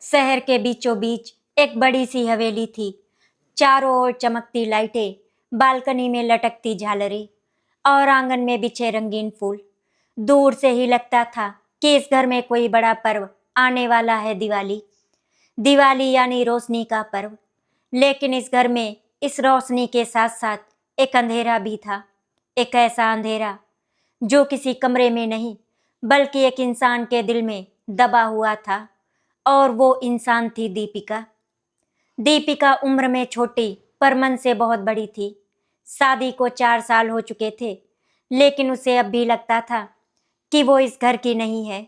शहर के बीचों बीच एक बड़ी सी हवेली थी। चारों ओर चमकती लाइटें, बालकनी में लटकती झालरें और आंगन में बिछे रंगीन फूल। दूर से ही लगता था कि इस घर में कोई बड़ा पर्व आने वाला है। दिवाली। दिवाली यानी रोशनी का पर्व। लेकिन इस घर में इस रोशनी के साथ साथ एक अंधेरा भी था। एक ऐसा अंधेरा जो किसी कमरे में नहीं बल्कि एक इंसान के दिल में दबा हुआ था। और वो इंसान थी दीपिका। दीपिका उम्र में छोटी पर मन से बहुत बड़ी थी। शादी को 4 साल हो चुके थे, लेकिन उसे अब भी लगता था कि वो इस घर की नहीं है।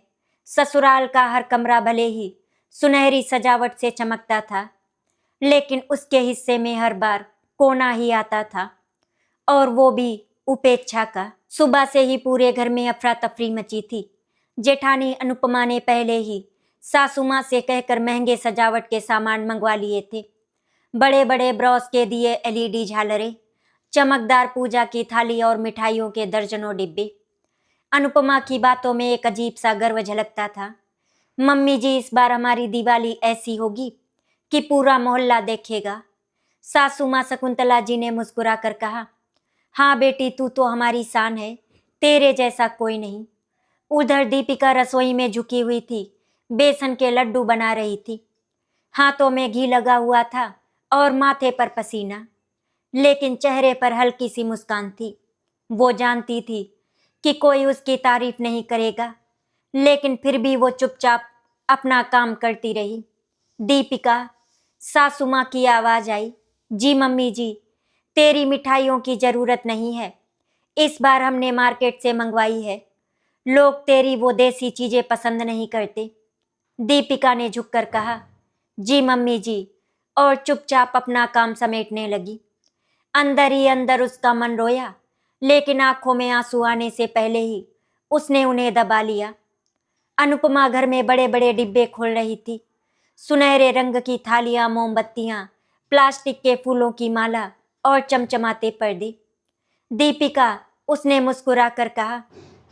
ससुराल का हर कमरा भले ही सुनहरी सजावट से चमकता था, लेकिन उसके हिस्से में हर बार कोना ही आता था, और वो भी उपेक्षा का। सुबह से ही पूरे घर में अफरा तफरी मची थी। जेठानी अनुपमा ने पहले ही सासू माँ से कहकर महंगे सजावट के सामान मंगवा लिए थे। बड़े बड़े ब्रॉस के दिए, एलईडी झालरें, चमकदार पूजा की थाली और मिठाइयों के दर्जनों डिब्बे। अनुपमा की बातों में एक अजीब सा गर्व झलकता था। मम्मी जी, इस बार हमारी दिवाली ऐसी होगी कि पूरा मोहल्ला देखेगा। सासू माँ शकुंतला जी ने मुस्कुरा कर कहा, हाँ बेटी, तू तो हमारी शान है, तेरे जैसा कोई नहीं। उधर दीपिका रसोई में झुकी हुई थी, बेसन के लड्डू बना रही थी। हाथों में घी लगा हुआ था और माथे पर पसीना, लेकिन चेहरे पर हल्की सी मुस्कान थी। वो जानती थी कि कोई उसकी तारीफ नहीं करेगा, लेकिन फिर भी वो चुपचाप अपना काम करती रही। दीपिका, सासू माँ की आवाज आई, जी मम्मी जी, तेरी मिठाइयों की जरूरत नहीं है, इस बार हमने मार्केट से मंगवाई है। लोग तेरी वो देसी चीजें पसंद नहीं करते। दीपिका ने झुककर कहा, जी मम्मी जी, और चुपचाप अपना काम समेटने लगी। अंदर ही अंदर उसका मन रोया, लेकिन आंखों में आंसू आने से पहले ही उसने उन्हें दबा लिया। अनुपमा घर में बड़े बड़े डिब्बे खोल रही थी। सुनहरे रंग की थालियां, मोमबत्तियां, प्लास्टिक के फूलों की माला और चमचमाते पर्दे। दीपिका, उसने मुस्कुरा कर कहा,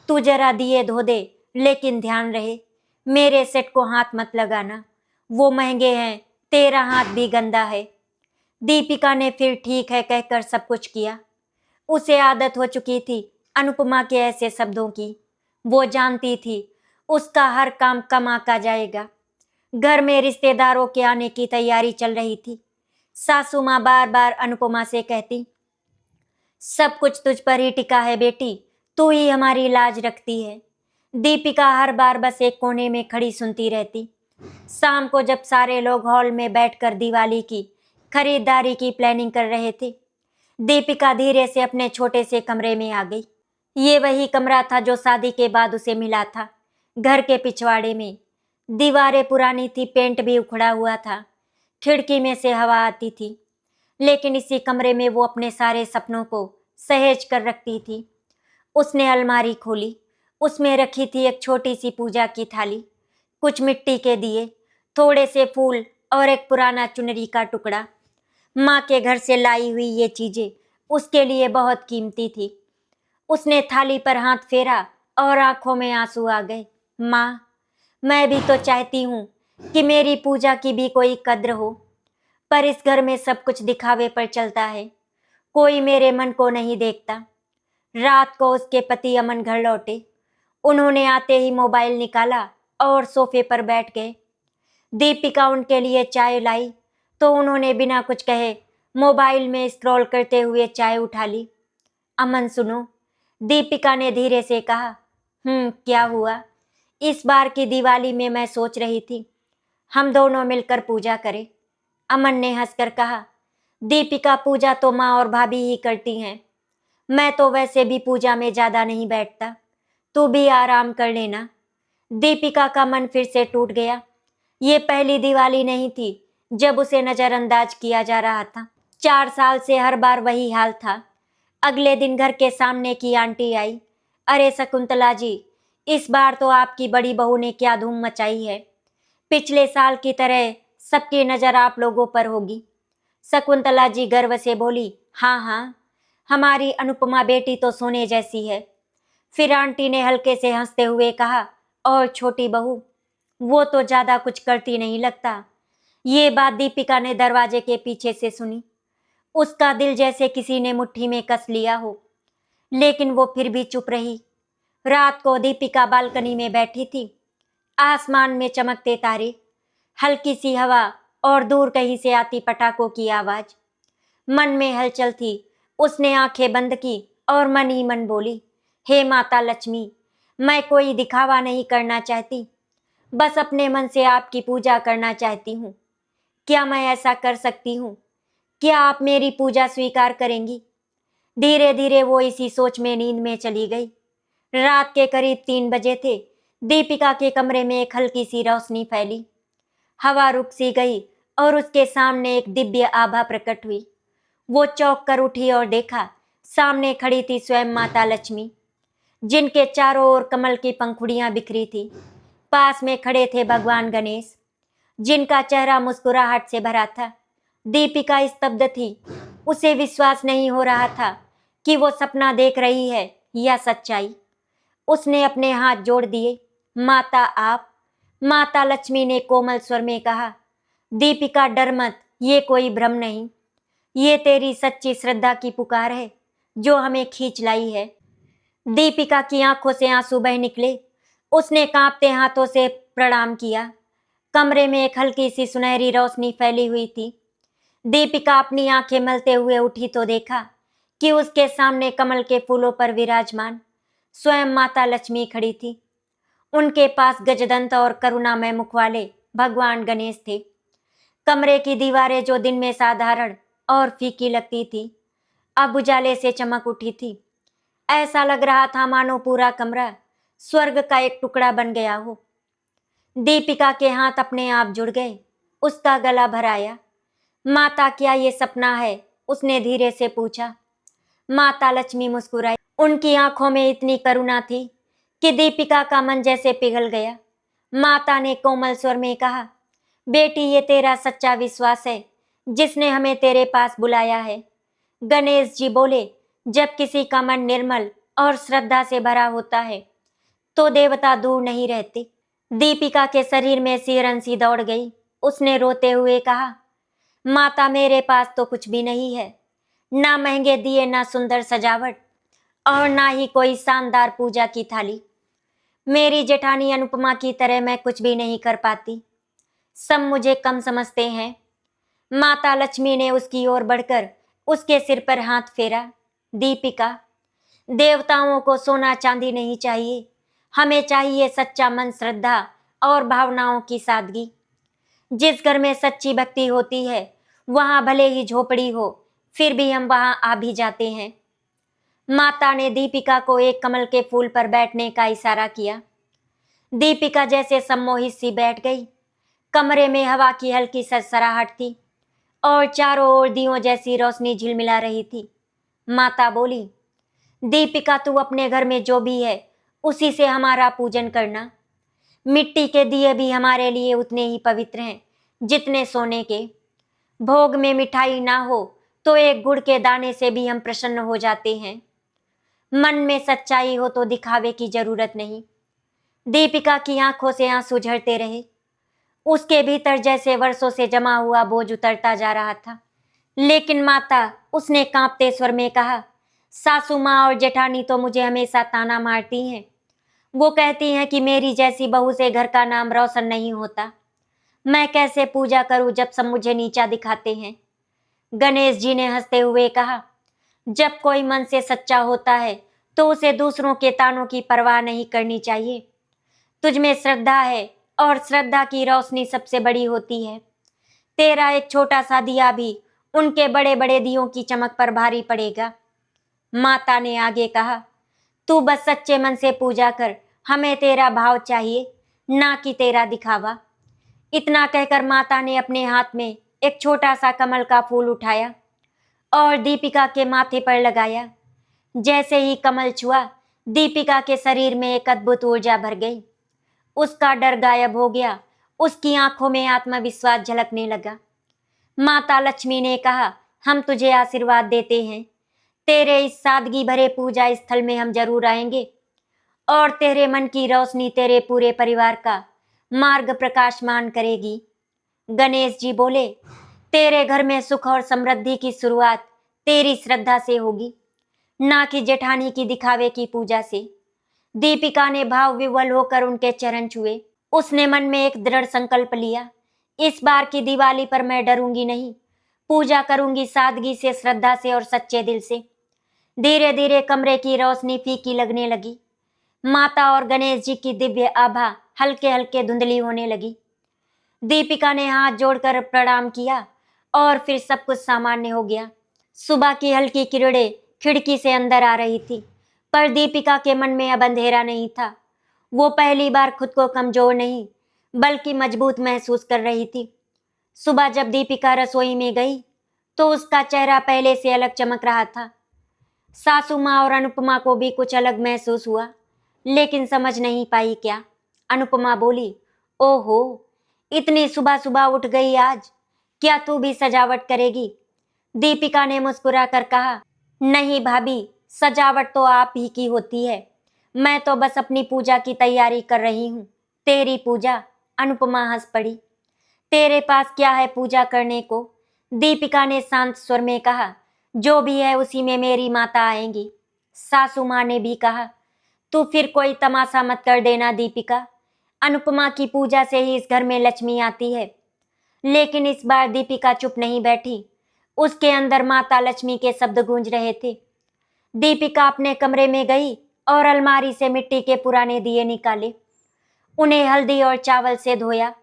तू जरा दिए धो दे, लेकिन ध्यान रहे मेरे सेट को हाथ मत लगाना, वो महंगे हैं, तेरा हाथ भी गंदा है। दीपिका ने फिर ठीक है कहकर सब कुछ किया। उसे आदत हो चुकी थी अनुपमा के ऐसे शब्दों की। वो जानती थी उसका हर काम कमा का जाएगा। घर में रिश्तेदारों के आने की तैयारी चल रही थी। सासू माँ बार बार अनुपमा से कहती, सब कुछ तुझ पर ही टिका है बेटी, तू ही हमारी लाज रखती है। दीपिका हर बार बस एक कोने में खड़ी सुनती रहती। शाम को जब सारे लोग हॉल में बैठकर दिवाली की खरीदारी की प्लानिंग कर रहे थे, दीपिका धीरे से अपने छोटे से कमरे में आ गई। ये वही कमरा था जो शादी के बाद उसे मिला था। घर के पिछवाड़े में दीवारें पुरानी थी, पेंट भी उखड़ा हुआ था, खिड़की में से हवा आती थी, लेकिन इसी कमरे में वो अपने सारे सपनों को सहेज कर रखती थी। उसने अलमारी खोली, उसमें रखी थी एक छोटी सी पूजा की थाली, कुछ मिट्टी के दिए, थोड़े से फूल और एक पुराना चुनरी का टुकड़ा। माँ के घर से लाई हुई ये चीजें उसके लिए बहुत कीमती थी। उसने थाली पर हाथ फेरा और आंखों में आंसू आ गए। माँ, मैं भी तो चाहती हूँ कि मेरी पूजा की भी कोई कद्र हो, पर इस घर में सब कुछ दिखावे पर चलता है, कोई मेरे मन को नहीं देखता। रात को उसके पति अमन घर लौटे। उन्होंने आते ही मोबाइल निकाला और सोफे पर बैठ गए। दीपिका उनके लिए चाय लाई तो उन्होंने बिना कुछ कहे मोबाइल में स्क्रॉल करते हुए चाय उठा ली। अमन सुनो, दीपिका ने धीरे से कहा। क्या हुआ? इस बार की दिवाली में मैं सोच रही थी हम दोनों मिलकर पूजा करें। अमन ने हंसकर कहा, दीपिका, पूजा तो माँ और भाभी ही करती हैं, मैं तो वैसे भी पूजा में ज्यादा नहीं बैठता, तू भी आराम कर लेना। दीपिका का मन फिर से टूट गया। ये पहली दिवाली नहीं थी जब उसे नजरअंदाज किया जा रहा था। 4 साल से हर बार वही हाल था। अगले दिन घर के सामने की आंटी आई। अरे शकुंतला जी, इस बार तो आपकी बड़ी बहू ने क्या धूम मचाई है। पिछले साल की तरह सबकी नजर आप लोगों पर होगी। शकुंतला जी गर्व से बोली, हाँ हाँ, हमारी अनुपमा बेटी तो सोने जैसी है। फिर आंटी ने हल्के से हंसते हुए कहा, और छोटी बहू, वो तो ज्यादा कुछ करती नहीं लगता। ये बात दीपिका ने दरवाजे के पीछे से सुनी। उसका दिल जैसे किसी ने मुट्ठी में कस लिया हो, लेकिन वो फिर भी चुप रही। रात को दीपिका बालकनी में बैठी थी। आसमान में चमकते तारे, हल्की सी हवा और दूर कहीं से आती पटाखों की आवाज। मन में हलचल थी। उसने आंखें बंद की और मन ही मन बोली, हे माता लक्ष्मी, मैं कोई दिखावा नहीं करना चाहती, बस अपने मन से आपकी पूजा करना चाहती हूँ। क्या मैं ऐसा कर सकती हूँ? क्या आप मेरी पूजा स्वीकार करेंगी? धीरे धीरे वो इसी सोच में नींद में चली गई। रात के करीब 3 बजे थे। दीपिका के कमरे में एक हल्की सी रोशनी फैली। हवा रुक सी गई और उसके सामने एक दिव्य आभा प्रकट हुई। वो चौंक कर उठी और देखा, सामने खड़ी थी स्वयं माता लक्ष्मी, जिनके चारों ओर कमल की पंखुड़ियां बिखरी थी। पास में खड़े थे भगवान गणेश, जिनका चेहरा मुस्कुराहट से भरा था। दीपिका स्तब्ध थी। उसे विश्वास नहीं हो रहा था कि वो सपना देख रही है या सच्चाई। उसने अपने हाथ जोड़ दिए। माता आप। माता लक्ष्मी ने कोमल स्वर में कहा, दीपिका डर मत, ये कोई भ्रम नहीं, ये तेरी सच्ची श्रद्धा की पुकार है जो हमें खींच लाई है। दीपिका की आंखों से आंसू बह निकले। उसने कांपते हाथों से प्रणाम किया। कमरे में एक हल्की सी सुनहरी रोशनी फैली हुई थी। दीपिका अपनी आंखें मलते हुए उठी तो देखा कि उसके सामने कमल के फूलों पर विराजमान स्वयं माता लक्ष्मी खड़ी थी। उनके पास गजदंत और करुणामय मुख वाले भगवान गणेश थे। कमरे की दीवारें जो दिन में साधारण और फीकी लगती थी, अब उजाले से चमक उठी थी। ऐसा लग रहा था मानो पूरा कमरा स्वर्ग का एक टुकड़ा बन गया हो। दीपिका के हाथ अपने आप जुड़ गए। उसका गला भर आया। माता, क्या ये सपना है? उसने धीरे से पूछा। माता लक्ष्मी मुस्कुराई। उनकी आंखों में इतनी करुणा थी कि दीपिका का मन जैसे पिघल गया। माता ने कोमल स्वर में कहा, बेटी, ये तेरा सच्चा विश्वास है जिसने हमें तेरे पास बुलाया है। गणेश जी बोले, जब किसी का मन निर्मल और श्रद्धा से भरा होता है तो देवता दूर नहीं रहते। दीपिका के शरीर में सिहरन सी दौड़ गई। उसने रोते हुए कहा, माता, मेरे पास तो कुछ भी नहीं है, ना महंगे दिए, ना सुंदर सजावट और ना ही कोई शानदार पूजा की थाली। मेरी जेठानी अनुपमा की तरह मैं कुछ भी नहीं कर पाती। सब मुझे कम समझते हैं। माता लक्ष्मी ने उसकी ओर बढ़कर उसके सिर पर हाथ फेरा। दीपिका, देवताओं को सोना चांदी नहीं चाहिए, हमें चाहिए सच्चा मन, श्रद्धा और भावनाओं की सादगी। जिस घर में सच्ची भक्ति होती है वहां भले ही झोपड़ी हो, फिर भी हम वहां आ भी जाते हैं। माता ने दीपिका को एक कमल के फूल पर बैठने का इशारा किया। दीपिका जैसे सम्मोहित सी बैठ गई। कमरे में हवा की हल्की सरसराहट थी और चारों ओर दियों जैसी रोशनी झिलमिला रही थी। माता बोली, दीपिका, तू अपने घर में जो भी है उसी से हमारा पूजन करना। मिट्टी के दिए भी हमारे लिए उतने ही पवित्र हैं जितने सोने के। भोग में मिठाई ना हो तो एक गुड़ के दाने से भी हम प्रसन्न हो जाते हैं। मन में सच्चाई हो तो दिखावे की जरूरत नहीं। दीपिका की आंखों से आंसू झरते रहे। उसके भीतर जैसे वर्षों से जमा हुआ बोझ उतरता जा रहा था। लेकिन माता, उसने कांपते स्वर में कहा, सासू माँ और जेठानी तो मुझे हमेशा ताना मारती हैं। वो कहती हैं कि मेरी जैसी बहू से घर का नाम रोशन नहीं होता। मैं कैसे पूजा करूं जब सब मुझे नीचा दिखाते हैं। गणेश जी ने हंसते हुए कहा, जब कोई मन से सच्चा होता है तो उसे दूसरों के तानों की परवाह नहीं करनी चाहिए। तुझ में श्रद्धा है और श्रद्धा की रोशनी सबसे बड़ी होती है। तेरा एक छोटा सा दिया भी उनके बड़े बड़े दियों की चमक पर भारी पड़ेगा। माता ने आगे कहा, तू बस सच्चे मन से पूजा कर, हमें तेरा भाव चाहिए, ना कि तेरा दिखावा। इतना कहकर माता ने अपने हाथ में एक छोटा सा कमल का फूल उठाया और दीपिका के माथे पर लगाया। जैसे ही कमल छुआ, दीपिका के शरीर में एक अद्भुत ऊर्जा भर गई। उसका डर गायब हो गया। उसकी आंखों में आत्मविश्वास झलकने लगा। माता लक्ष्मी ने कहा, हम तुझे आशीर्वाद देते हैं। तेरे इस सादगी भरे पूजा स्थल में हम जरूर आएंगे और तेरे मन की रोशनी तेरे पूरे परिवार का मार्ग प्रकाशमान करेगी। गणेश जी बोले, तेरे घर में सुख और समृद्धि की शुरुआत तेरी श्रद्धा से होगी, ना कि जेठानी की दिखावे की पूजा से। दीपिका ने भाव विवल होकर उनके चरण छुए। उसने मन में एक दृढ़ संकल्प लिया, इस बार की दिवाली पर मैं डरूंगी नहीं, पूजा करूंगी सादगी से, श्रद्धा से और सच्चे दिल से। धीरे धीरे कमरे की रोशनी फीकी लगने लगी। माता और गणेश जी की दिव्य आभा हल्के हल्के धुंधली होने लगी। दीपिका ने हाथ जोड़कर प्रणाम किया और फिर सब कुछ सामान्य हो गया। सुबह की हल्की किरणें खिड़की से अंदर आ रही थी, पर दीपिका के मन में अब अंधेरा नहीं था। वो पहली बार खुद को कमजोर नहीं बल्कि मजबूत महसूस कर रही थी। सुबह जब दीपिका रसोई में गई तो उसका चेहरा पहले से अलग चमक रहा था। सासू माँ और अनुपमा को भी कुछ अलग महसूस हुआ, लेकिन समझ नहीं पाई क्या। अनुपमा बोली, ओहो, इतनी सुबह सुबह उठ गई आज, क्या तू भी सजावट करेगी? दीपिका ने मुस्कुरा कर कहा, नहीं भाभी, सजावट तो आप ही की होती है, मैं तो बस अपनी पूजा की तैयारी कर रही हूँ। तेरी पूजा? अनुपमा हंस पड़ी। तेरे पास क्या है पूजा करने को? दीपिका ने शांत स्वर में कहा, जो भी है उसी में मेरी माता आएंगी। सासू माँ ने भी कहा, तू फिर कोई तमाशा मत कर देना दीपिका, अनुपमा की पूजा से ही इस घर में लक्ष्मी आती है। लेकिन इस बार दीपिका चुप नहीं बैठी, उसके अंदर माता लक्ष्मी के शब्द गूंज रहे थे। दीपिका अपने कमरे में गई और अलमारी से मिट्टी के पुराने दिए निकाले, उन्हें हल्दी और चावल से धोया,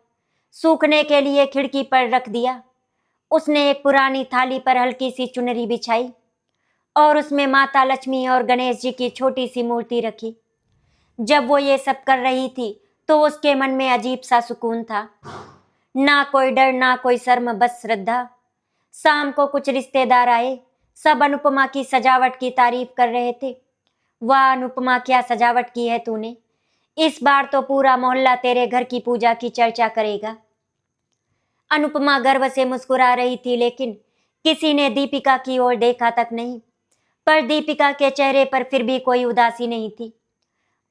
सूखने के लिए खिड़की पर रख दिया। उसने एक पुरानी थाली पर हल्की सी चुनरी बिछाई और उसमें माता लक्ष्मी और गणेश जी की छोटी सी मूर्ति रखी। जब वो ये सब कर रही थी तो उसके मन में अजीब सा सुकून था, ना कोई डर ना कोई शर्म, बस श्रद्धा। शाम को कुछ रिश्तेदार आए, सब अनुपमा की सजावट की तारीफ कर रहे थे। वाह अनुपमा, क्या सजावट की है तूने, इस बार तो पूरा मोहल्ला तेरे घर की पूजा की चर्चा करेगा। अनुपमा गर्व से मुस्कुरा रही थी, लेकिन किसी ने दीपिका की ओर देखा तक नहीं। पर दीपिका के चेहरे पर फिर भी कोई उदासी नहीं थी।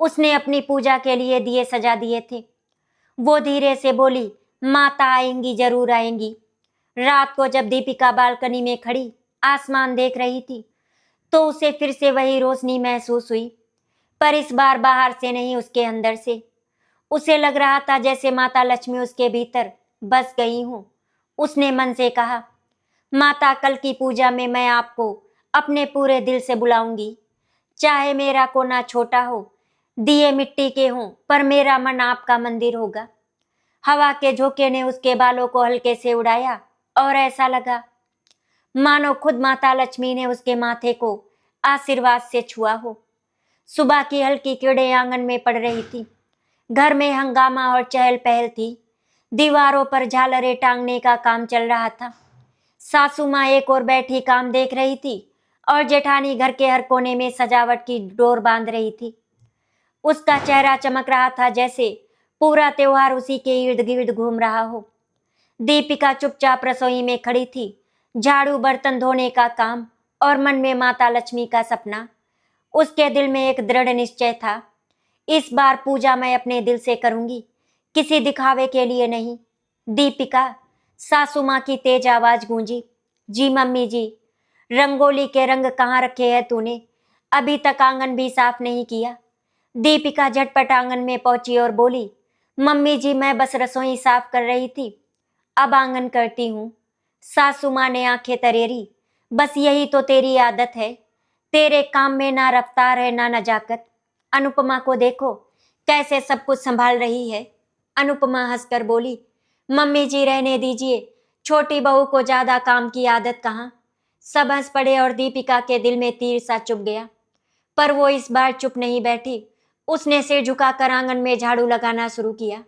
उसने अपनी पूजा के लिए दिए सजा दिए थे। वो धीरे से बोली, माता आएंगी, जरूर आएंगी। रात को जब दीपिका बालकनी में खड़ी आसमान देख रही थी तो उसे फिर से वही रोशनी महसूस हुई, पर इस बार बाहर से नहीं, उसके अंदर से। उसे लग रहा था जैसे माता लक्ष्मी उसके भीतर बस गई हूँ। उसने मन से कहा, माता, कल की पूजा में मैं आपको अपने पूरे दिल से बुलाऊंगी, चाहे मेरा कोना छोटा हो, दिए मिट्टी के हों, पर मेरा मन आपका मंदिर होगा। हवा के झोंके ने उसके बालों को हल्के से उड़ाया और ऐसा लगा मानो खुद माता लक्ष्मी ने उसके माथे को आशीर्वाद से छुआ हो। सुबह की हल्की किरणें आंगन में पड़ रही थी। घर में हंगामा और चहल पहल थी। दीवारों पर झालरें टांगने का काम चल रहा था। सासू माँ एक ओर बैठी काम देख रही थी और जेठानी घर के हर कोने में सजावट की डोर बांध रही थी। उसका चेहरा चमक रहा था जैसे पूरा त्योहार उसी के इर्द गिर्द घूम रहा हो। दीपिका चुपचाप रसोई में खड़ी थी, झाड़ू बर्तन धोने का काम और मन में माता लक्ष्मी का सपना। उसके दिल में एक दृढ़ निश्चय था, इस बार पूजा मैं अपने दिल से करूंगी, किसी दिखावे के लिए नहीं। दीपिका, सासू माँ की तेज आवाज गूंजी। जी मम्मी जी। रंगोली के रंग कहाँ रखे हैं तूने? अभी तक आंगन भी साफ नहीं किया। दीपिका झटपट आंगन में पहुंची और बोली, मम्मी जी, मैं बस रसोई साफ कर रही थी, अब आंगन करती हूँ। सासू माँ ने आंखें तरेरी, बस यही तो तेरी आदत है, तेरे काम में ना रफ्तार है ना नजाकत। अनुपमा को देखो कैसे सब कुछ संभाल रही है। अनुपमा हंसकर बोली, मम्मी जी रहने दीजिए, छोटी बहू को ज्यादा काम की आदत कहाँ। सब हंस पड़े और दीपिका के दिल में तीर सा चुभ गया, पर वो इस बार चुप नहीं बैठी। उसने सिर झुकाकर आंगन में झाड़ू लगाना शुरू किया।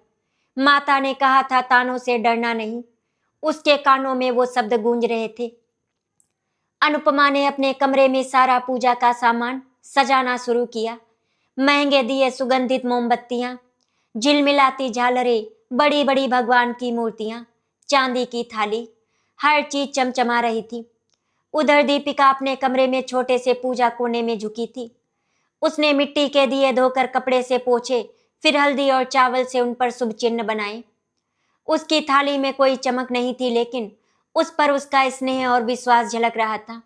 माता ने कहा था तानों से डरना नहीं, उसके कानों में वो शब्द गूंज रहे थे। अनुपमा ने अपने कमरे में सारा पूजा का सामान सजाना शुरू किया। महंगे दिए, सुगंधित मोमबत्तियां, झिलमिलाती झालरें, बड़ी बड़ी भगवान की मूर्तियां, चांदी की थाली, हर चीज चमचमा रही थी। उधर दीपिका अपने कमरे में छोटे से पूजा कोने में झुकी थी। उसने मिट्टी के दिए धोकर कपड़े से पोंछे, फिर हल्दी और चावल से उन पर शुभ चिन्ह बनाए। उसकी थाली में कोई चमक नहीं थी, लेकिन उस पर उसका स्नेह और विश्वास झलक रहा था।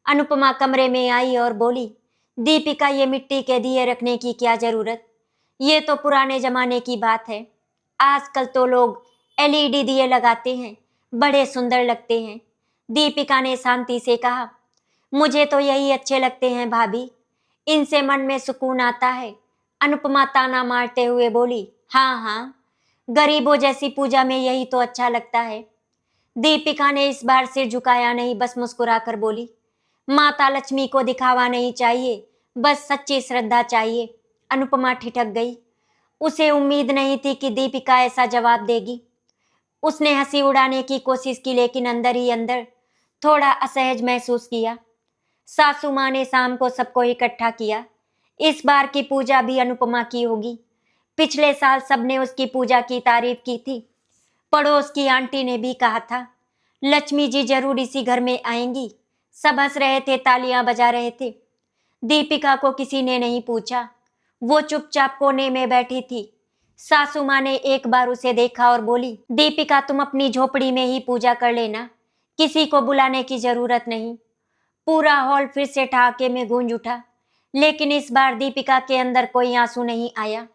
अनुपमा कमरे में आई और बोली, दीपिका, ये मिट्टी के दिए रखने की क्या जरूरत? ये तो पुराने जमाने की बात है। आजकल तो लोग एलईडी दिए लगाते हैं, बड़े सुंदर लगते हैं। दीपिका ने शांति से कहा, मुझे तो यही अच्छे लगते हैं भाभी, इनसे मन में सुकून आता है। अनुपमा ताना मारते हुए बोली, हाँ हाँ, गरीबों जैसी पूजा में यही तो अच्छा लगता है। दीपिका ने इस बार सिर झुकाया नहीं, बस मुस्कुराकर बोली, माता लक्ष्मी को दिखावा नहीं चाहिए, बस सच्ची श्रद्धा चाहिए। अनुपमा ठिठक गई। उसे उम्मीद नहीं थी कि दीपिका ऐसा जवाब देगी। उसने हंसी उड़ाने की कोशिश की, लेकिन अंदर ही अंदर थोड़ा असहज महसूस किया। सासू माँ ने शाम को सबको इकट्ठा किया। इस बार की पूजा भी अनुपमा की होगी। पिछले साल सबने उसकी पूजा की तारीफ की थी। पड़ोस की आंटी ने भी कहा था, लक्ष्मी जी जरूर इसी घर में आएंगी। सब हंस रहे थे, तालियां बजा रहे थे। दीपिका को किसी ने नहीं पूछा। वो चुपचाप कोने में बैठी थी। सासू माँ ने एक बार उसे देखा और बोली, दीपिका, तुम अपनी झोपड़ी में ही पूजा कर लेना, किसी को बुलाने की जरूरत नहीं। पूरा हॉल फिर से ठहाके में गूंज उठा, लेकिन इस बार दीपिका के अंदर कोई आंसू नहीं आया।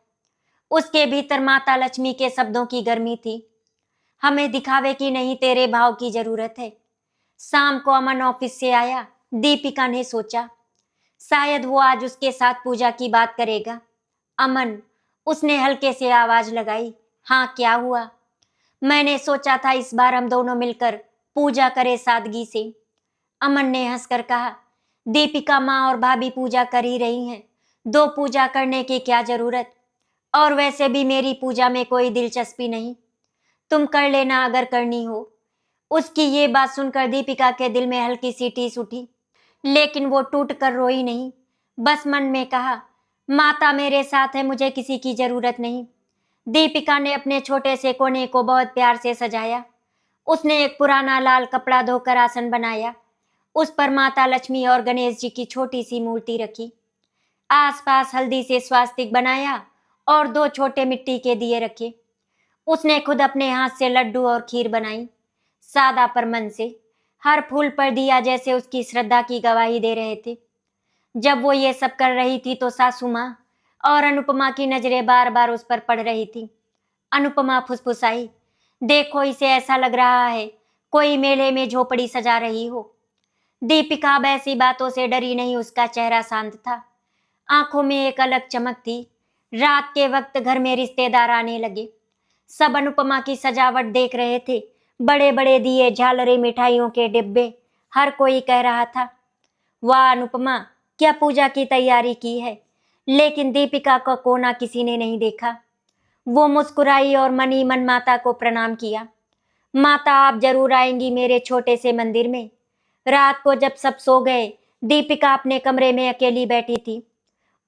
उसके भीतर माता लक्ष्मी के शब्दों की गर्मी थी। हमें दिखावे की नहीं, तेरे भाव की जरूरत है। शाम को अमन ऑफिस से आया। दीपिका ने सोचा, शायद वो आज उसके साथ पूजा की बात करेगा। अमन, उसने हल्के से आवाज लगाई। हाँ, क्या हुआ? मैंने सोचा था इस बार हम दोनों मिलकर पूजा करें सादगी से। अमन ने हंसकर कहा, दीपिका, माँ और भाभी पूजा कर ही रही हैं, दो पूजा करने की क्या जरूरत? और वैसे भी मेरी पूजा में कोई दिलचस्पी नहीं, तुम कर लेना अगर करनी हो। उसकी ये बात सुनकर दीपिका के दिल में हल्की सी टीस उठी, लेकिन वो टूट कर रोई नहीं। बस मन में कहा, माता मेरे साथ है, मुझे किसी की जरूरत नहीं। दीपिका ने अपने छोटे से कोने को बहुत प्यार से सजाया। उसने एक पुराना लाल कपड़ा धोकर आसन बनाया। उस पर माता लक्ष्मी और गणेश जी की छोटी सी मूर्ति रखी। आसपास हल्दी से स्वास्तिक बनाया और दो छोटे मिट्टी के दिए रखे। उसने खुद अपने हाथ से लड्डू और खीर बनाई, सादा पर मन से। हर फूल पर दिया जैसे उसकी श्रद्धा की गवाही दे रहे थे। जब वो ये सब कर रही थी तो सासू माँ और अनुपमा की नजरें बार बार उस पर पड़ रही थी। अनुपमा फुसफुसाई, देखो, इसे ऐसा लग रहा है कोई मेले में झोपड़ी सजा रही हो। दीपिका अब ऐसी बातों से डरी नहीं, उसका चेहरा शांत था, आंखों में एक अलग चमक थी। रात के वक्त घर में रिश्तेदार आने लगे। सब अनुपमा की सजावट देख रहे थे। बड़े बड़े दिए, झालरें, मिठाइयों के डिब्बे। हर कोई कह रहा था, वाह अनुपमा, क्या पूजा की तैयारी की है। लेकिन दीपिका का कोना किसी ने नहीं देखा। वो मुस्कुराई और मन ही मन माता को प्रणाम किया। माता, आप जरूर आएंगी मेरे छोटे से मंदिर में। रात को जब सब सो गए, दीपिका अपने कमरे में अकेली बैठी थी।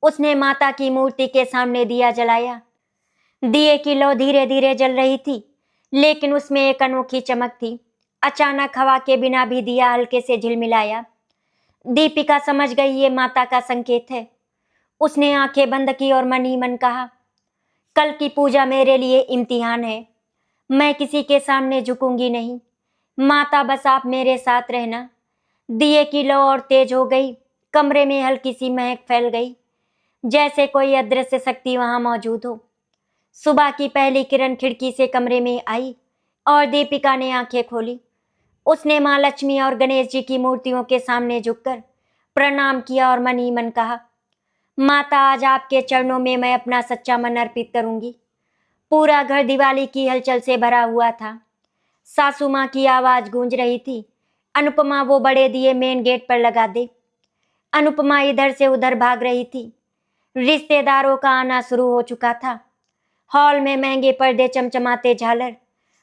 उसने माता की मूर्ति के सामने दिया जलाया। दिए की लौ धीरे धीरे जल रही थी, लेकिन उसमें एक अनोखी चमक थी। अचानक हवा के बिना भी दिया हल्के से झिलमिलाया। दीपिका समझ गई ये माता का संकेत है। उसने आंखें बंद की और मन ही मन कहा, कल की पूजा मेरे लिए इम्तिहान है। मैं किसी के सामने झुकूंगी नहीं। माता, बस आप मेरे साथ रहना। दिए की लौ और तेज हो गई। कमरे में हल्की सी महक फैल गई, जैसे कोई अदृश्य शक्ति वहां मौजूद हो। सुबह की पहली किरण खिड़की से कमरे में आई और दीपिका ने आंखें खोली। उसने माँ लक्ष्मी और गणेश जी की मूर्तियों के सामने झुककर प्रणाम किया और मन ही मन कहा, माता, आज आपके चरणों में मैं अपना सच्चा मन अर्पित करूंगी। पूरा घर दिवाली की हलचल से भरा हुआ था। सासू माँ की आवाज गूंज रही थी, अनुपमा, वो बड़े दिए मेन गेट पर लगा दे। अनुपमा इधर से उधर भाग रही थी। रिश्तेदारों का आना शुरू हो चुका था। हॉल में महंगे पर्दे, चमचमाते झालर,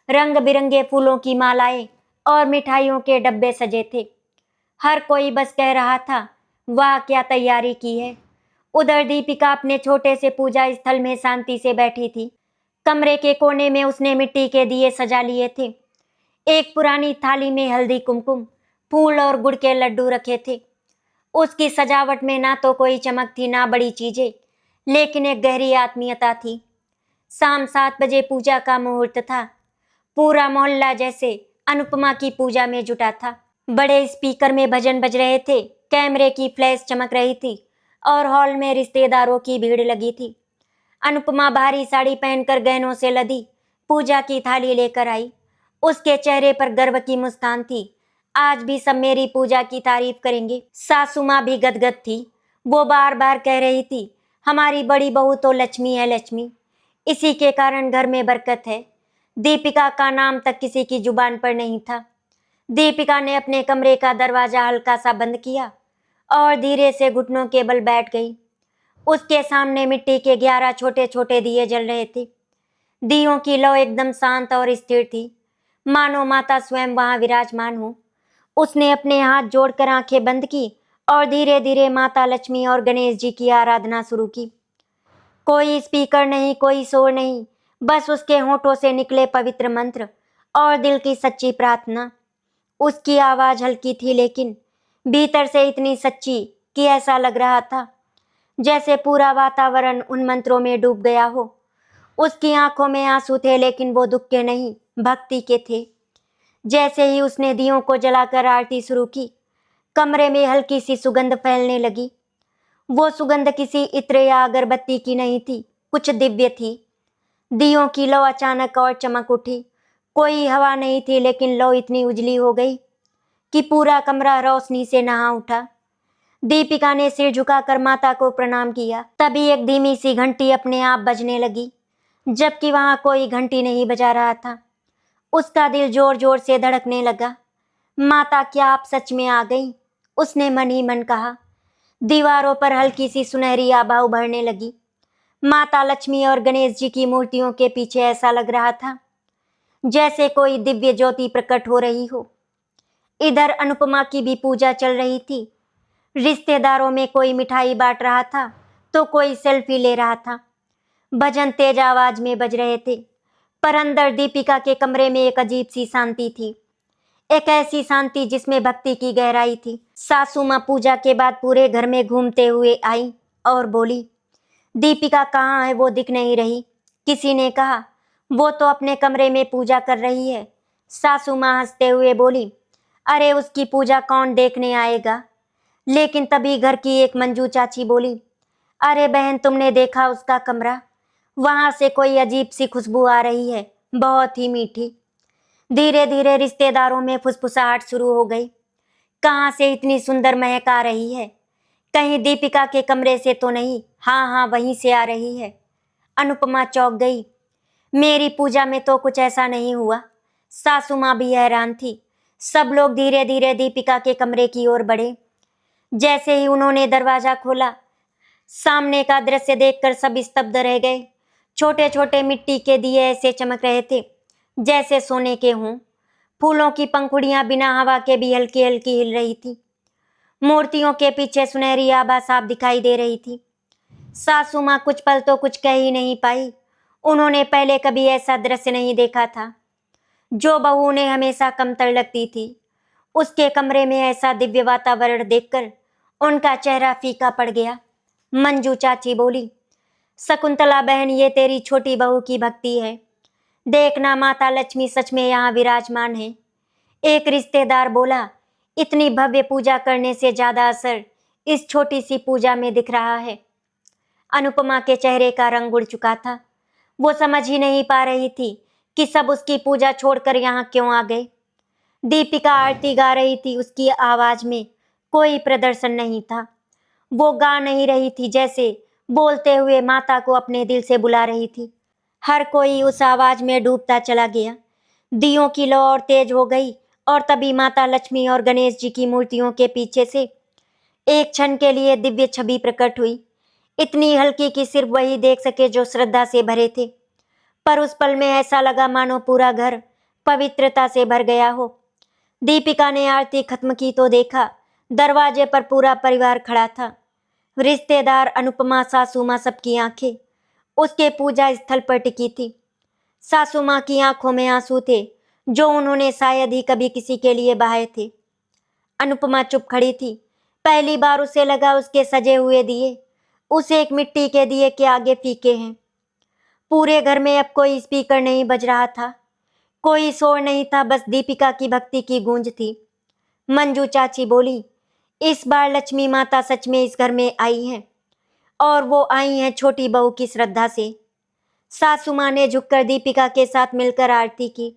रंग बिरंगे फूलों की मालाएं और मिठाइयों के डब्बे सजे थे। हर कोई बस कह रहा था, वाह क्या तैयारी की है। उधर दीपिका अपने छोटे से पूजा स्थल में शांति से बैठी थी। कमरे के कोने में उसने मिट्टी के दिए सजा लिए थे। एक पुरानी थाली में हल्दी, कुमकुम, फूल और गुड़ के लड्डू रखे थे। उसकी सजावट में ना तो कोई चमक थी, ना बड़ी चीजें, लेकिन एक गहरी आत्मीयता थी। शाम 7 बजे पूजा का मुहूर्त था। पूरा मोहल्ला जैसे अनुपमा की पूजा में जुटा था। बड़े स्पीकर में भजन बज रहे थे, कैमरे की फ्लैश चमक रही थी और हॉल में रिश्तेदारों की भीड़ लगी थी। अनुपमा भारी साड़ी पहनकर गहनों से लदी पूजा की थाली लेकर आई। उसके चेहरे पर गर्व की मुस्कान थी। आज भी सब मेरी पूजा की तारीफ करेंगे। सासू माँ भी गदगद थी। वो बार बार कह रही थी, हमारी बड़ी बहू तो लक्ष्मी है, लक्ष्मी। इसी के कारण घर में बरकत है। दीपिका का नाम तक किसी की जुबान पर नहीं था। दीपिका ने अपने कमरे का दरवाजा हल्का सा बंद किया और धीरे से घुटनों के बल बैठ गई। उसके सामने मिट्टी के 11 छोटे छोटे दिए जल रहे थे। दियों की लौ एकदम शांत और स्थिर थी, मानो माता स्वयं वहां विराजमान हो। उसने अपने हाथ जोड़कर आंखें बंद की और धीरे धीरे माता लक्ष्मी और गणेश जी की आराधना शुरू की। कोई स्पीकर नहीं, कोई शोर नहीं, बस उसके होठों से निकले पवित्र मंत्र और दिल की सच्ची प्रार्थना। उसकी आवाज हल्की थी लेकिन भीतर से इतनी सच्ची कि ऐसा लग रहा था जैसे पूरा वातावरण उन मंत्रों में डूब गया हो। उसकी आंखों में आंसू थे लेकिन वो दुख के नहीं, भक्ति के थे। जैसे ही उसने दियों को जलाकर आरती शुरू की, कमरे में हल्की सी सुगंध फैलने लगी। वो सुगंध किसी इत्र या अगरबत्ती की नहीं थी, कुछ दिव्य थी। दियों की लौ अचानक और चमक उठी। कोई हवा नहीं थी लेकिन लौ इतनी उजली हो गई कि पूरा कमरा रोशनी से नहा उठा। दीपिका ने सिर झुकाकर माता को प्रणाम किया। तभी एक धीमी सी घंटी अपने आप बजने लगी, जबकि वहां कोई घंटी नहीं बजा रहा था। उसका दिल जोर जोर से धड़कने लगा। माता, क्या आप सच में आ गई? उसने मन ही मन कहा। दीवारों पर हल्की सी सुनहरी आभा उभरने लगी। माता लक्ष्मी और गणेश जी की मूर्तियों के पीछे ऐसा लग रहा था जैसे कोई दिव्य ज्योति प्रकट हो रही हो। इधर अनुपमा की भी पूजा चल रही थी। रिश्तेदारों में कोई मिठाई बांट रहा था तो कोई सेल्फी ले रहा था। भजन तेज आवाज में बज रहे थे, पर अंदर दीपिका के कमरे में एक अजीब सी शांति थी। एक ऐसी शांति जिसमें भक्ति की गहराई थी। सासू माँ पूजा के बाद पूरे घर में घूमते हुए आई और बोली, दीपिका कहाँ है? वो दिख नहीं रही। किसी ने कहा, वो तो अपने कमरे में पूजा कर रही है। सासू माँ हंसते हुए बोली, अरे उसकी पूजा कौन देखने आएगा। लेकिन तभी घर की एक मंजू चाची बोली, अरे बहन, तुमने देखा उसका कमरा? वहां से कोई अजीब सी खुशबू आ रही है, बहुत ही मीठी। धीरे धीरे रिश्तेदारों में फुसफुसाहट शुरू हो गई। कहाँ से इतनी सुंदर महक आ रही है? कहीं दीपिका के कमरे से तो नहीं? हाँ हाँ, वहीं से आ रही है। अनुपमा चौंक गई। मेरी पूजा में तो कुछ ऐसा नहीं हुआ। सासू माँ भी हैरान थी। सब लोग धीरे धीरे दीपिका के कमरे की ओर बढ़े। जैसे ही उन्होंने दरवाजा खोला, सामने का दृश्य देखकर सब स्तब्ध रह गए। छोटे छोटे मिट्टी के दिए ऐसे चमक रहे थे जैसे सोने के हों। फूलों की पंखुड़ियां बिना हवा के भी हल्की हल्की हिल रही थी। मूर्तियों के पीछे सुनहरी आभा साफ दिखाई दे रही थी। सासू माँ कुछ पल तो कुछ कह ही नहीं पाई। उन्होंने पहले कभी ऐसा दृश्य नहीं देखा था। जो बहू उन्हें हमेशा कमतर लगती थी, उसके कमरे में ऐसा दिव्य वातावरण देखकर उनका चेहरा फीका पड़ गया। मंजू चाची बोली, शकुंतला बहन, ये तेरी छोटी बहू की भक्ति है। देखना, माता लक्ष्मी सच में यहाँ विराजमान है। एक रिश्तेदार बोला, इतनी भव्य पूजा करने से ज्यादा असर इस छोटी सी पूजा में दिख रहा है। अनुपमा के चेहरे का रंग उड़ चुका था। वो समझ ही नहीं पा रही थी कि सब उसकी पूजा छोड़कर यहाँ क्यों आ गए। दीपिका आरती गा रही थी, उसकी आवाज में कोई प्रदर्शन नहीं था। वो गा नहीं रही थी, जैसे बोलते हुए माता को अपने दिल से बुला रही थी। हर कोई उस आवाज में डूबता चला गया। दियों की लौ और तेज हो गई और तभी माता लक्ष्मी और गणेश जी की मूर्तियों के पीछे से एक क्षण के लिए दिव्य छवि प्रकट हुई, इतनी हल्की कि सिर्फ वही देख सके जो श्रद्धा से भरे थे। पर उस पल में ऐसा लगा मानो पूरा घर पवित्रता से भर गया हो। दीपिका ने आरती खत्म की तो देखा, दरवाजे पर पूरा परिवार खड़ा था। रिश्तेदार, अनुपमा, सासू माँ, सबकी आंखें उसके पूजा स्थल पर टिकी थी। सासू माँ की आंखों में आंसू थे जो उन्होंने शायद ही कभी किसी के लिए बहाए थे। अनुपमा चुप खड़ी थी। पहली बार उसे लगा उसके सजे हुए दिए उस एक मिट्टी के दिए के आगे फीके हैं। पूरे घर में अब कोई स्पीकर नहीं बज रहा था, कोई शोर नहीं था, बस दीपिका की भक्ति की गूंज थी। मंजू चाची बोली, इस बार लक्ष्मी माता सच में इस घर में आई हैं, और वो आई हैं छोटी बहू की श्रद्धा से। सासू माँ ने झुककर दीपिका के साथ मिलकर आरती की।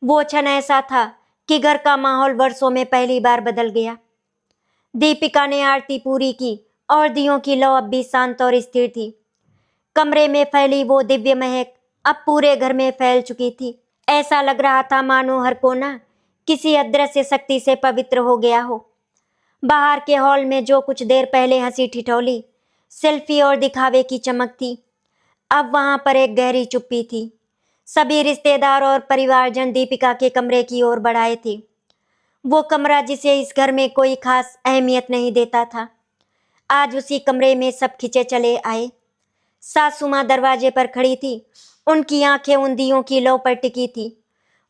वो क्षण ऐसा था कि घर का माहौल वर्षों में पहली बार बदल गया। दीपिका ने आरती पूरी की और दियों की लौ अब भी शांत और स्थिर थी। कमरे में फैली वो दिव्य महक अब पूरे घर में फैल चुकी थी। ऐसा लग रहा था मानो हर कोना किसी अदृश्य शक्ति से पवित्र हो गया हो। बाहर के हॉल में जो कुछ देर पहले हंसी ठिठोली, सेल्फी और दिखावे की चमक थी, अब वहां पर एक गहरी चुप्पी थी। सभी रिश्तेदार और परिवारजन दीपिका के कमरे की ओर बढ़ाए थे। वो कमरा जिसे इस घर में कोई खास अहमियत नहीं देता था, आज उसी कमरे में सब खिंचे चले आए। सासू माँ दरवाजे पर खड़ी थी, उनकी आंखें उन दियों की लौ पर टिकी थी।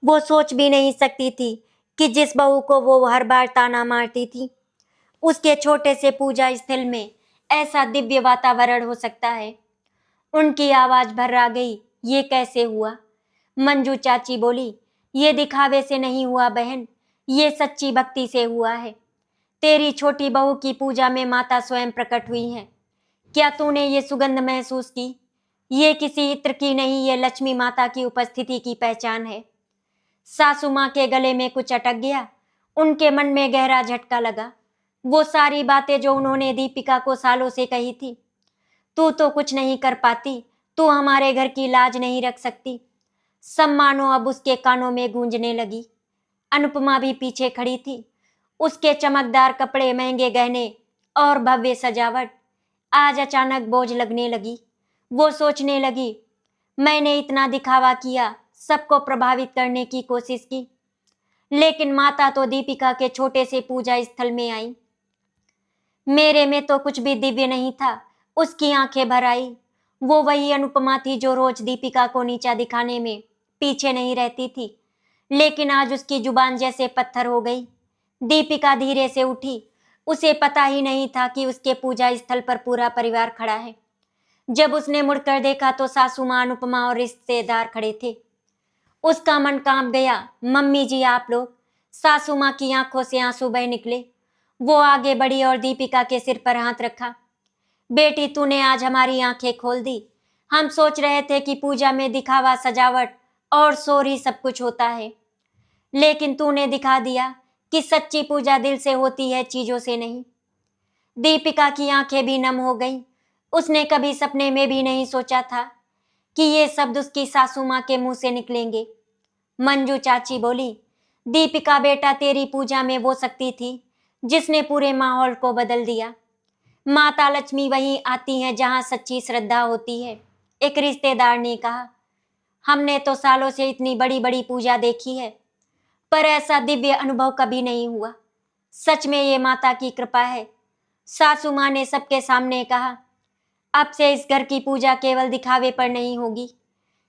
वो सोच भी नहीं सकती थी कि जिस बहू को वो हर बार ताना मारती थी, उसके छोटे से पूजा स्थल में ऐसा दिव्य वातावरण हो सकता है। उनकी आवाज भर्रा गई, ये कैसे हुआ? मंजू चाची बोली, ये दिखावे से नहीं हुआ बहन, ये सच्ची भक्ति से हुआ है। तेरी छोटी बहू की पूजा में माता स्वयं प्रकट हुई है। क्या तूने ये सुगंध महसूस की? ये किसी इत्र की नहीं, ये लक्ष्मी माता की उपस्थिति की पहचान है। सासू माँ के गले में कुछ अटक गया, उनके मन में गहरा झटका लगा। वो सारी बातें जो उन्होंने दीपिका को सालों से कही थी, तू तो कुछ नहीं कर पाती, तू हमारे घर की लाज नहीं रख सकती, सब मानो अब उसके कानों में गूंजने लगी। अनुपमा भी पीछे खड़ी थी। उसके चमकदार कपड़े, महंगे गहने और भव्य सजावट आज अचानक बोझ लगने लगी। वो सोचने लगी, मैंने इतना दिखावा किया, सबको प्रभावित करने की कोशिश की, लेकिन माता तो दीपिका के छोटे से पूजा स्थल में आई। मेरे में तो कुछ भी दिव्य नहीं था। उसकी आंखें भर आई। वो वही अनुपमा थी जो रोज दीपिका को नीचा दिखाने में पीछे नहीं रहती थी, लेकिन आज उसकी जुबान जैसे पत्थर हो गई। दीपिका धीरे से उठी। उसे पता ही नहीं था कि उसके पूजा स्थल पर पूरा परिवार खड़ा है। जब उसने मुड़कर देखा तो सासू माँ, अनुपमा और रिश्तेदार खड़े थे। उसका मन कांप गया। मम्मी जी, आप लोग? सासू माँ की आंखों से आंसू बह निकले। वो आगे बढ़ी और दीपिका के सिर पर हाथ रखा। बेटी, तूने आज हमारी आंखें खोल दी। हम सोच रहे थे कि पूजा में दिखावा, सजावट और शोर ही सब कुछ होता है, लेकिन तूने दिखा दिया कि सच्ची पूजा दिल से होती है, चीजों से नहीं। दीपिका की आंखें भी नम हो गईं। उसने कभी सपने में भी नहीं सोचा था कि ये शब्द उसकी सासू माँ के मुंह से निकलेंगे। मंजू चाची बोली, दीपिका बेटा, तेरी पूजा में वो शक्ति थी जिसने पूरे माहौल को बदल दिया। माता लक्ष्मी वहीं आती हैं जहां सच्ची श्रद्धा होती है। एक रिश्तेदार ने कहा, हमने तो सालों से इतनी बड़ी बड़ी पूजा देखी है, पर ऐसा दिव्य अनुभव कभी नहीं हुआ। सच में ये माता की कृपा है। सासू माँ ने सबके सामने कहा, अब से इस घर की पूजा केवल दिखावे पर नहीं होगी,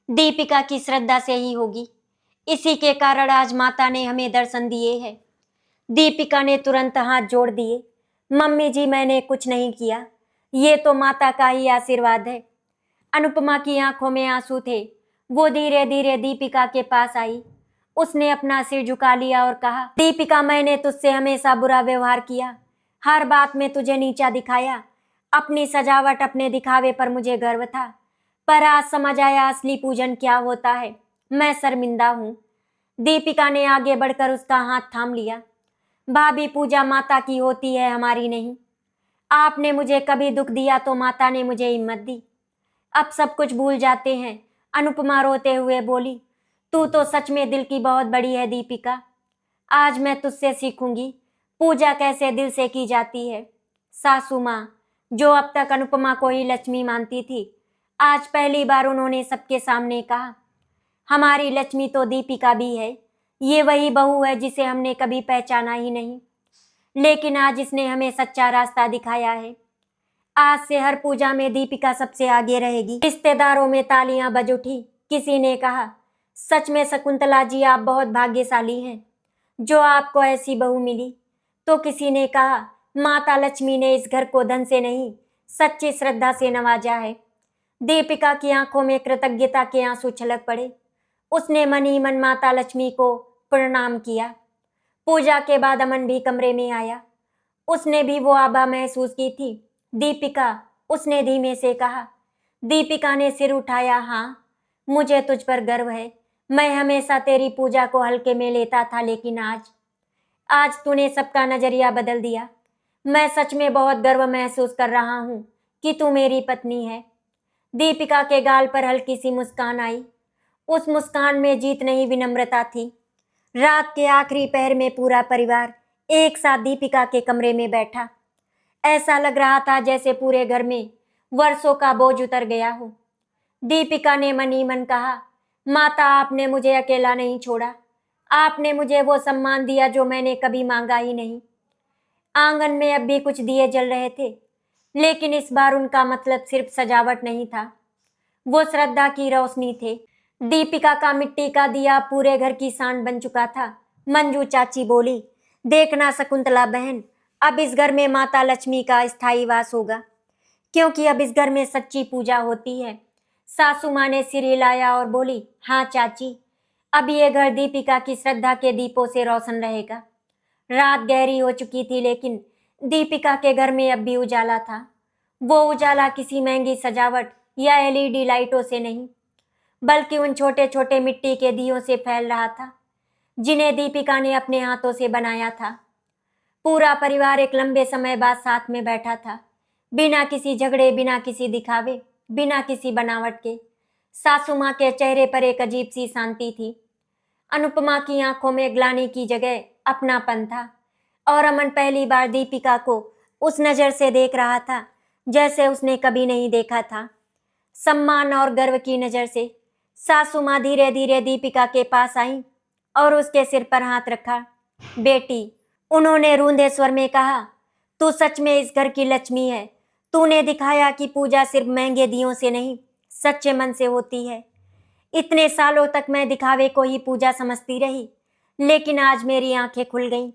दीपिका की श्रद्धा से ही होगी। इसी के कारण आज माता ने हमें दर्शन दिए हैं। दीपिका ने तुरंत हाथ जोड़ दिए। मम्मी जी, मैंने कुछ नहीं किया, ये तो माता का ही आशीर्वाद है। अनुपमा की आंखों में आंसू थे। वो धीरे धीरे दीपिका के पास आई। उसने अपना सिर झुका लिया और कहा, दीपिका, मैंने तुझसे हमेशा बुरा व्यवहार किया, हर बात में तुझे नीचा दिखाया। अपनी सजावट, अपने दिखावे पर मुझे गर्व था, पर आज समझ आया असली पूजन क्या होता है। मैं शर्मिंदा हूँ। दीपिका ने आगे बढ़कर उसका हाथ थाम लिया। भाभी, पूजा माता की होती है, हमारी नहीं। आपने मुझे कभी दुख दिया तो माता ने मुझे हिम्मत दी। अब सब कुछ भूल जाते हैं। अनुपमा रोते हुए बोली, तू तो सच में दिल की बहुत बड़ी है दीपिका। आज मैं तुझसे सीखूंगी पूजा कैसे दिल से की जाती है। सासू माँ, जो अब तक अनुपमा को ही लक्ष्मी मानती थी, आज पहली बार उन्होंने सबके सामने कहा, हमारी लक्ष्मी तो दीपिका भी है। ये वही बहू है जिसे हमने कभी पहचाना ही नहीं, लेकिन आज इसने हमें सच्चा रास्ता दिखाया है। आज से हर पूजा में दीपिका सबसे आगे रहेगी। रिश्तेदारों में तालियां बज उठी। किसी ने कहा, सच में शकुंतला जी, आप बहुत भाग्यशाली हैं जो आपको ऐसी बहू मिली। तो किसी ने कहा, माता लक्ष्मी ने इस घर को धन से नहीं, सच्ची श्रद्धा से नवाजा है। दीपिका की आंखों में कृतज्ञता के आंसू छलक पड़े। उसने मन ही मन माता लक्ष्मी को प्रणाम किया। पूजा के बाद अमन भी कमरे में आया। उसने भी वो आभा महसूस की थी। दीपिका, उसने धीमे से कहा। दीपिका ने सिर उठाया। हाँ, मुझे तुझ पर गर्व है। मैं हमेशा तेरी पूजा को हल्के में लेता था, लेकिन आज तूने सबका नजरिया बदल दिया। मैं सच में बहुत गर्व महसूस कर रहा हूँ कि तू मेरी पत्नी है। दीपिका के गाल पर हल्की सी मुस्कान आई। उस मुस्कान में जीत नहीं, विनम्रता थी। रात के आखिरी पहर में पूरा परिवार एक साथ दीपिका के कमरे में बैठा। ऐसा लग रहा था जैसे पूरे घर में वर्षों का बोझ उतर गया हो। दीपिका ने मन ही मन कहा, माता, आपने मुझे अकेला नहीं छोड़ा। आपने मुझे वो सम्मान दिया जो मैंने कभी मांगा ही नहीं। आंगन में अब भी कुछ दिए जल रहे थे, लेकिन इस बार उनका मतलब सिर्फ सजावट नहीं था, वो श्रद्धा की रोशनी थे। दीपिका का मिट्टी का दिया पूरे घर की सांड बन चुका था। मंजू चाची बोली, देखना शकुंतला बहन, अब इस घर में माता लक्ष्मी का स्थायी वास होगा, क्योंकि अब इस घर में सच्ची पूजा होती है। सासू माँ ने सिर हिलाया और बोली, हाँ चाची, अब ये घर दीपिका की श्रद्धा के दीपों से रोशन रहेगा। रात गहरी हो चुकी थी, लेकिन दीपिका के घर में अब भी उजाला था। वो उजाला किसी महंगी सजावट या एलईडी लाइटों से नहीं, बल्कि उन छोटे छोटे मिट्टी के दियों से फैल रहा था, जिन्हें दीपिका ने अपने हाथों से बनाया था। पूरा परिवार एक लंबे समय बाद साथ में बैठा था, बिना किसी झगड़े, बिना किसी दिखावे, बिना किसी बनावट के। सासू माँ के चेहरे पर एक अजीब सी शांति थी। अनुपमा की आंखों में ग्लानि की जगह अपनापन था, और अमन पहली बार दीपिका को उस नज़र से देख रहा था जैसे उसने कभी नहीं देखा था, सम्मान और गर्व की नज़र से। सासू माँ धीरे धीरे दीपिका के पास आई और उसके सिर पर हाथ रखा। बेटी, उन्होंने रूंधे स्वर में कहा, तू सच में इस घर की लक्ष्मी है। तूने दिखाया कि पूजा सिर्फ महंगे दियों से नहीं, सच्चे मन से होती है। इतने सालों तक मैं दिखावे को ही पूजा समझती रही, लेकिन आज मेरी आंखें खुल गईं।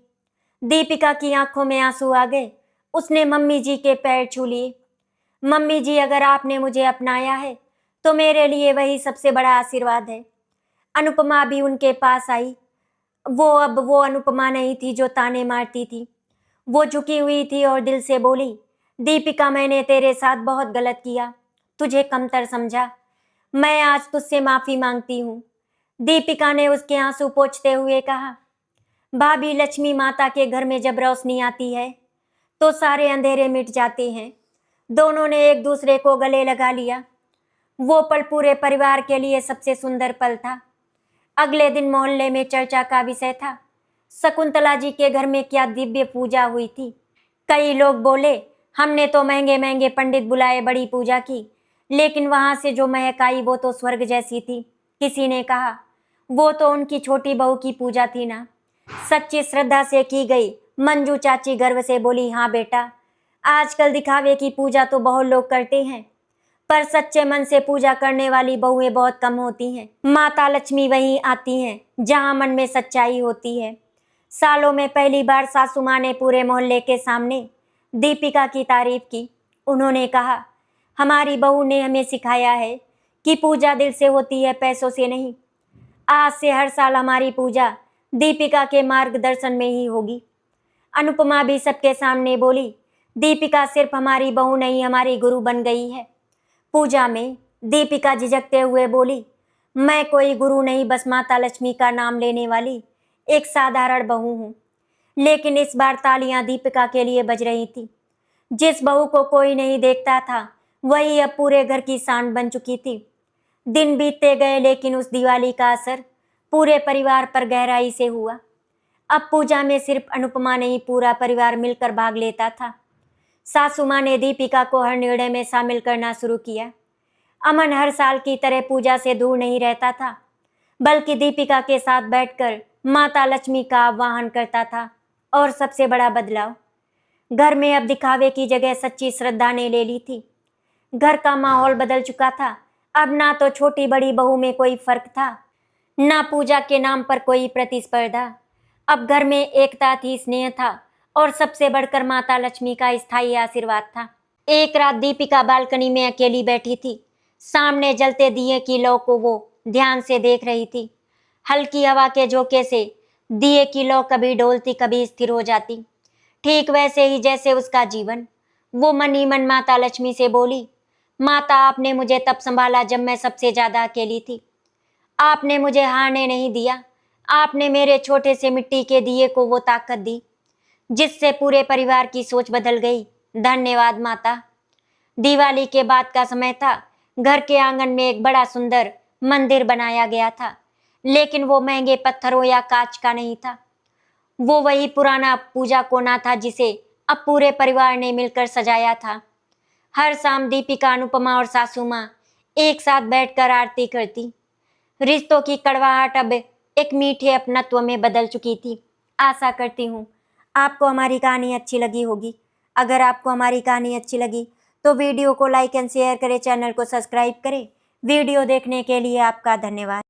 दीपिका की आंखों में आंसू आ गए। उसने मम्मी जी के पैर छू लिए। मम्मी जी, अगर आपने मुझे अपनाया है तो मेरे लिए वही सबसे बड़ा आशीर्वाद है। अनुपमा भी उनके पास आई। अब वो अनुपमा नहीं थी जो ताने मारती थी। वो झुकी हुई थी और दिल से बोली, दीपिका, मैंने तेरे साथ बहुत गलत किया, तुझे कमतर समझा। मैं आज तुझसे माफ़ी मांगती हूँ। दीपिका ने उसके आंसू पोंछते हुए कहा, भाभी, लक्ष्मी माता के घर में जब रोशनी आती है तो सारे अंधेरे मिट जाते हैं। दोनों ने एक दूसरे को गले लगा लिया। वो पल पूरे परिवार के लिए सबसे सुंदर पल था। अगले दिन मोहल्ले में चर्चा का विषय था, शकुंतला जी के घर में क्या दिव्य पूजा हुई थी। कई लोग बोले, हमने तो महंगे महंगे पंडित बुलाए, बड़ी पूजा की, लेकिन वहां से जो महक आई वो तो स्वर्ग जैसी थी। किसी ने कहा, वो तो उनकी छोटी बहू की पूजा थी ना, सच्ची श्रद्धा से की गई। मंजू चाची गर्व से बोली, हाँ बेटा, आजकल दिखावे की पूजा तो बहुत लोग करते हैं, पर सच्चे मन से पूजा करने वाली बहुएं बहुत कम होती हैं। माता लक्ष्मी वहीं आती हैं जहां मन में सच्चाई होती है। सालों में पहली बार सासू माँ ने पूरे मोहल्ले के सामने दीपिका की तारीफ की। उन्होंने कहा, हमारी बहू ने हमें सिखाया है कि पूजा दिल से होती है, पैसों से नहीं। आज से हर साल हमारी पूजा दीपिका के मार्गदर्शन में ही होगी। अनुपमा भी सबके सामने बोली, दीपिका सिर्फ हमारी बहू नहीं, हमारी गुरु बन गई है। पूजा में दीपिका झिझकते हुए बोली, मैं कोई गुरु नहीं, बस माता लक्ष्मी का नाम लेने वाली एक साधारण बहू हूँ। लेकिन इस बार तालियां दीपिका के लिए बज रही थी। जिस बहू को कोई नहीं देखता था, वही अब पूरे घर की सांड बन चुकी थी। दिन बीतते गए, लेकिन उस दिवाली का असर पूरे परिवार पर गहराई से हुआ। अब पूजा में सिर्फ अनुपमा नहीं, पूरा परिवार मिलकर भाग लेता था। सासू माँ ने दीपिका को हर निर्णय में शामिल करना शुरू किया। अमन हर साल की तरह पूजा से दूर नहीं रहता था, बल्कि दीपिका के साथ बैठकर माता लक्ष्मी का आह्वान करता था। और सबसे बड़ा बदलाव, घर में अब दिखावे की जगह सच्ची श्रद्धा ने ले ली थी। घर का माहौल बदल चुका था। अब ना तो छोटी बड़ी बहू में कोई फर्क था, ना पूजा के नाम पर कोई प्रतिस्पर्धा। अब घर में एकता थी, स्नेह था, और सबसे बढ़कर माता लक्ष्मी का स्थायी आशीर्वाद था। एक रात दीपिका बालकनी में अकेली बैठी थी। सामने जलते दिए की लौ को वो ध्यान से देख रही थी। हल्की हवा के झोंके से दिए की लौ कभी डोलती कभी स्थिर हो जाती, ठीक वैसे ही जैसे उसका जीवन। वो मन ही मन माता लक्ष्मी से बोली, माता आपने मुझे तब संभाला जब मैं सबसे ज्यादा अकेली थी। आपने मुझे हारने नहीं दिया। आपने मेरे छोटे से मिट्टी के दिए को वो ताकत दी जिससे पूरे परिवार की सोच बदल गई। धन्यवाद माता। दिवाली के बाद का समय था। घर के आंगन में एक बड़ा सुंदर मंदिर बनाया गया था, लेकिन वो महंगे पत्थरों या कांच का नहीं था। वो वही पुराना पूजा कोना था जिसे अब पूरे परिवार ने मिलकर सजाया था। हर शाम दीपिका, अनुपमा और सासू माँ एक साथ बैठकर आरती करती। रिश्तों की कड़वाहट अब एक मीठे अपनत्व में बदल चुकी थी। आशा करती हूँ आपको हमारी कहानी अच्छी लगी होगी। अगर आपको हमारी कहानी अच्छी लगी तो वीडियो को लाइक एंड शेयर करें, चैनल को सब्सक्राइब करें। वीडियो देखने के लिए आपका धन्यवाद।